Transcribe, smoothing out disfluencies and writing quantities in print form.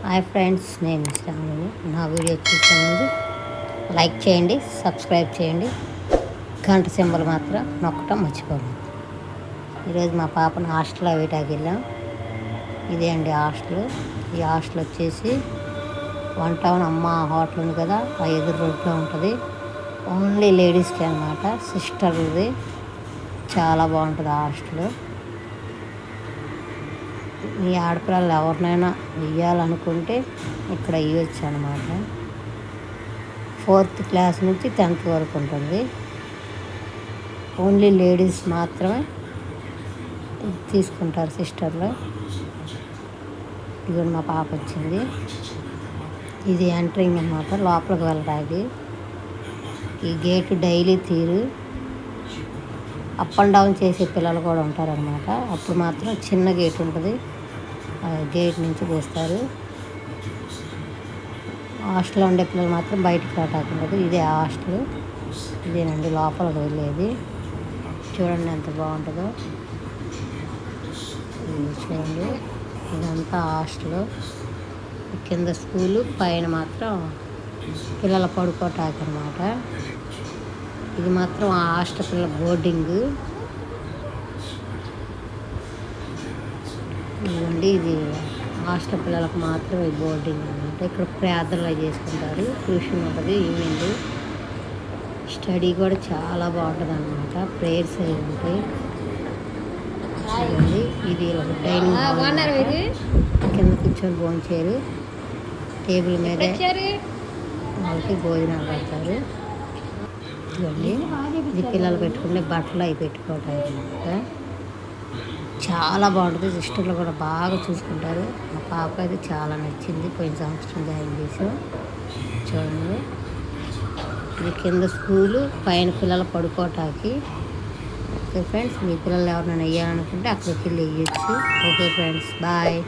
Hi friends, నేను శ్రావణిని. నా video చూసే ముందు లైక్ చేయండి, సబ్స్క్రైబ్ చేయండి, గంట సింబల్ మాత్రం నొక్కటం మర్చిపోండి. ఈరోజు మా పాపను హాస్టల్లో వేయటానికి వెళ్ళాం. ఇదే అండి హాస్టల్. ఈ హాస్టల్ వచ్చేసి 1 టౌన్ అమ్మ హోటల్ ఉంది కదా, ఆ ఎదురు రోడ్లో ఉంటుంది. ఓన్లీ లేడీస్కి అనమాట, సిస్టర్ది. చాలా బాగుంటుంది హాస్టల్. మీ ఆడపిల్లలు ఎవరినైనా వెయ్యాలనుకుంటే ఇక్కడ ఇవ్వచ్చు అనమాట. 4th క్లాస్ నుంచి 10th వరకు ఉంటుంది. ఓన్లీ లేడీస్ మాత్రమే తీసుకుంటారు సిస్టర్లు. ఇదిగోండి మా పాప వచ్చింది. ఇది ఎంట్రింగ్ అనమాట, లోపలికి వెళ్ళడానికి. ఈ గేటు డైలీ తీరు. అప్ అండ్ డౌన్ చేసే పిల్లలు కూడా ఉంటారనమాట. అప్పుడు మాత్రం చిన్న గేట్ ఉంటుంది, గేట్ నుంచి వేస్తారు. హాస్టల్లో ఉండే పిల్లలు మాత్రం బయటికి రావటానికి ఉండదు. ఇదే హాస్టల్. ఇదేనండి లోపలికి వెళ్ళేది. చూడండి ఎంత బాగుంటుందో. చూడండి, ఇదంతా హాస్టల్. కింద స్కూలు, పైన మాత్రం పిల్లల పడుకోవటానికి అనమాట. ఇది మాత్రం ఆ హాస్టల్ పిల్లల బోర్డింగ్. ఇదిగోండి, ఇది హాస్టల్ పిల్లలకు మాత్రమే బోర్డింగ్ అనమాట. ఇక్కడ ప్రార్థనలు చేసుకుంటారు, ట్యూషన్ ఉంటుంది ఈవినింగ్. స్టడీ కూడా చాలా బాగుంటుంది అనమాట, ప్రేయర్స్ అవి ఉంటాయి. చూడండి, ఇది ఒక డైనింగ్ హాల్. కింద కూర్చొని భోంచేరు, టేబుల్ మీద వాళ్ళకి భోజనాలు పెడతారు. చూడండి, ఇది పిల్లలు పెట్టుకునే బట్టలు అవి పెట్టుకోవటానికి అనమాట. చాలా బాగుంటుంది. సిస్టర్లు కూడా బాగా చూసుకుంటారు. మా పాప అయితే చాలా నచ్చింది. పోయిన సంవత్సరం జాయిన్ చేసాం. చూడండి, ఇది కింద స్కూలు, పైన పిల్లలు పడుకోవటానికి. ఓకే ఫ్రెండ్స్, మీ పిల్లలు ఎవరినైనా వేయాలనుకుంటే అక్కడికి వెళ్ళి వేయచ్చు. Okay friends, bye.